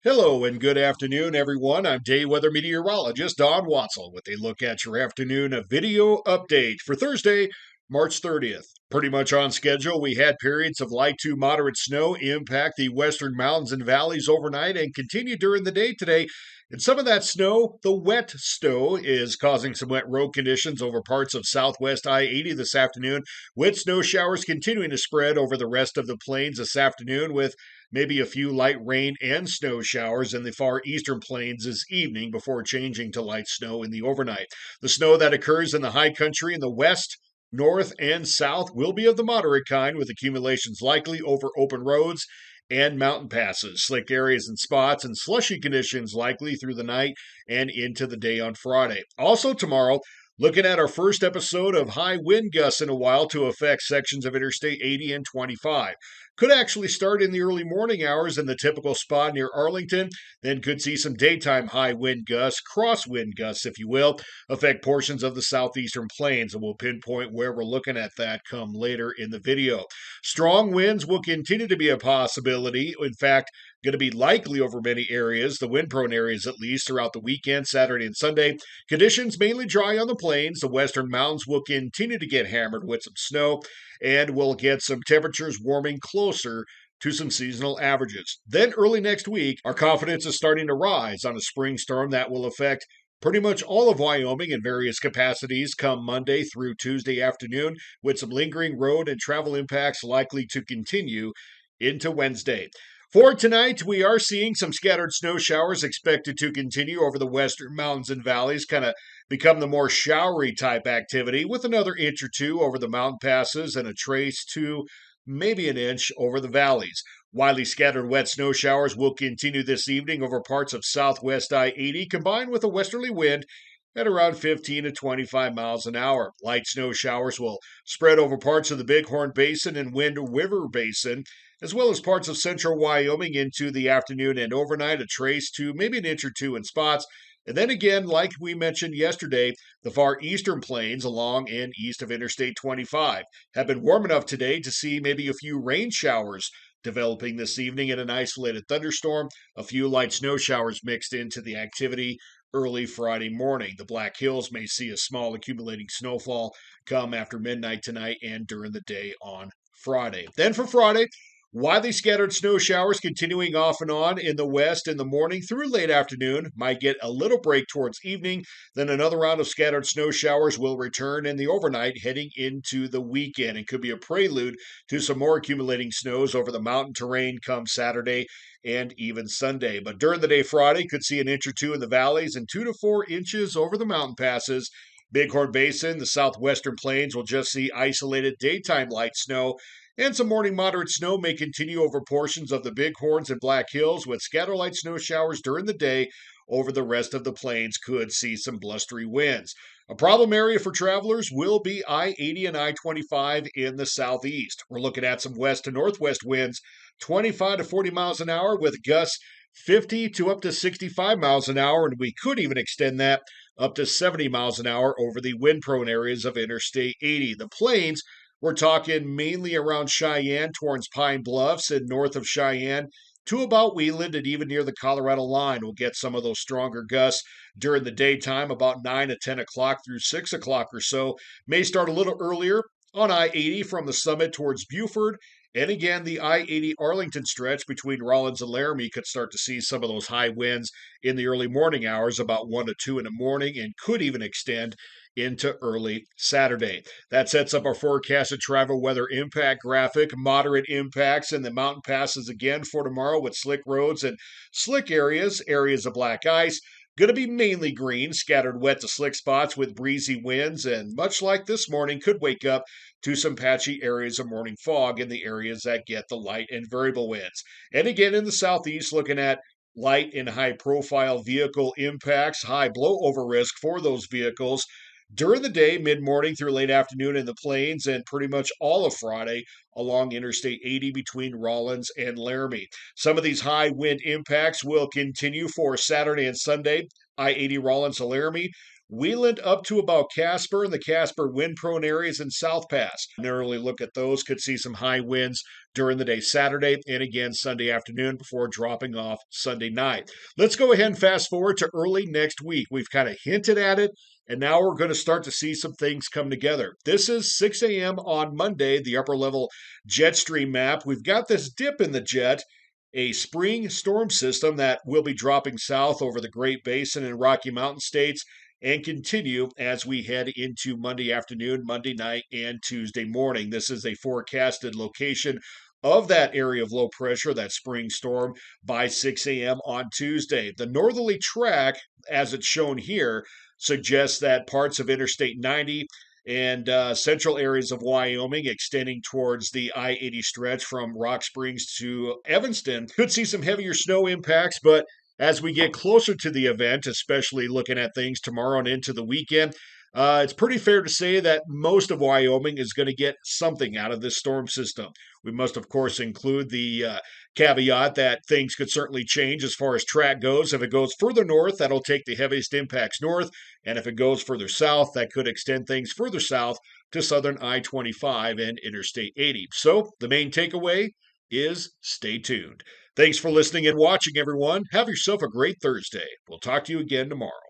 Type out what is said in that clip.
Hello and good afternoon, everyone. I'm day weather meteorologist Don Watzel with a look at your afternoon video update for Thursday, March 30th. Pretty much on schedule, we had periods of light to moderate snow impact the western mountains and valleys overnight and continue during the day today. And some of that snow, the wet snow, is causing some wet road conditions over parts of southwest I 80 this afternoon, with snow showers continuing to spread over the rest of the plains this afternoon, with maybe a few light rain and snow showers in the far eastern plains this evening before changing to light snow in the overnight. The snow that occurs in the high country in the west, north, and south will be of the moderate kind, with accumulations likely over open roads and mountain passes, slick areas and spots, and slushy conditions likely through the night and into the day on Friday. Also tomorrow, looking at our first episode of high wind gusts in a while to affect sections of Interstate 80 and 25. Could actually start in the early morning hours in the typical spot near Arlington, then could see some daytime high wind gusts, crosswind gusts, if you will, affect portions of the southeastern plains, and we'll pinpoint where we're looking at that come later in the video. Strong winds will continue to be a possibility. In fact, going to be likely over many areas, the wind-prone areas at least, throughout the weekend, Saturday and Sunday. Conditions mainly dry on the plains. The western mountains will continue to get hammered with some snow, and we'll get some temperatures warming closer to some seasonal averages. Then early next week, our confidence is starting to rise on a spring storm that will affect pretty much all of Wyoming in various capacities come Monday through Tuesday afternoon, with some lingering road and travel impacts likely to continue into Wednesday. For tonight, we are seeing some scattered snow showers expected to continue over the western mountains and valleys, kind of become the more showery type activity, with another inch or two over the mountain passes and a trace to maybe an inch over the valleys. Widely scattered wet snow showers will continue this evening over parts of southwest I 80, combined with a westerly wind at around 15 to 25 miles an hour. Light snow showers will spread over parts of the Bighorn Basin and Wind River Basin, as well as parts of central Wyoming into the afternoon and overnight, a trace to maybe an inch or two in spots. And then again, like we mentioned yesterday, the far eastern plains along and east of Interstate 25 have been warm enough today to see maybe a few rain showers developing this evening in an isolated thunderstorm, a few light snow showers mixed into the activity early Friday morning. The Black Hills may see a small accumulating snowfall come after midnight tonight and during the day on Friday. Then for Friday, widely scattered snow showers continuing off and on in the west in the morning through late afternoon. Might get a little break towards evening. Then another round of scattered snow showers will return in the overnight heading into the weekend. It could be a prelude to some more accumulating snows over the mountain terrain come Saturday and even Sunday. But during the day Friday, could see an inch or two in the valleys and 2 to 4 inches over the mountain passes. Bighorn Basin, the southwestern plains will just see isolated daytime light snow, and some morning moderate snow may continue over portions of the Bighorns and Black Hills, with scatter light snow showers during the day. Over the rest of the plains could see some blustery winds. A problem area for travelers will be I 80 and I 25 in the southeast. We're looking at some west to northwest winds, 25 to 40 miles an hour, with gusts 50 to up to 65 miles an hour, and we could even extend that up to 70 miles an hour over the wind prone areas of Interstate 80. The plains, we're talking mainly around Cheyenne, towards Pine Bluffs, and north of Cheyenne to about Wheeland and even near the Colorado line. We'll get some of those stronger gusts during the daytime, about 9 to 10 o'clock through 6 o'clock or so. May start a little earlier on I 80 from the summit towards Buford. And again, the I 80 Arlington stretch between Rollins and Laramie could start to see some of those high winds in the early morning hours, about 1 to 2 in the morning, and could even extend into early Saturday. That sets up our forecasted travel weather impact graphic. Moderate impacts in the mountain passes again for tomorrow, with slick roads and slick areas of black ice. Going to be mainly green, scattered wet to slick spots with breezy winds, and much like this morning, could wake up to some patchy areas of morning fog in the areas that get the light and variable winds. And again, in the southeast, looking at light and high profile vehicle impacts, high blowover risk for those vehicles during the day, mid-morning through late afternoon in the plains, and pretty much all of Friday along Interstate 80 between Rollins and Laramie. Some of these high wind impacts will continue for Saturday and Sunday. I-80 Rollins to Laramie Wheeland up to about Casper and the Casper wind prone areas in South Pass. An early look at those could see some high winds during the day Saturday and again Sunday afternoon before dropping off Sunday night. Let's go ahead and fast forward to early next week. We've kind of hinted at it, and now we're going to start to see some things come together. This is 6 a.m. on Monday, the upper level jet stream map. We've got this dip in the jet, a spring storm system that will be dropping south over the Great Basin and Rocky Mountain states and continue as we head into Monday afternoon, Monday night, and Tuesday morning. This is a forecasted location of that area of low pressure, that spring storm, by 6 a.m. on Tuesday. The northerly track, as it's shown here, suggests that parts of Interstate 90 and central areas of Wyoming extending towards the I-80 stretch from Rock Springs to Evanston could see some heavier snow impacts, but as we get closer to the event, especially looking at things tomorrow and into the weekend, it's pretty fair to say that most of Wyoming is going to get something out of this storm system. We must, of course, include the caveat that things could certainly change as far as track goes. If it goes further north, that'll take the heaviest impacts north. And if it goes further south, that could extend things further south to southern I-25 and Interstate 80. So the main takeaway is stay tuned. Thanks for listening and watching, everyone. Have yourself a great Thursday. We'll talk to you again tomorrow.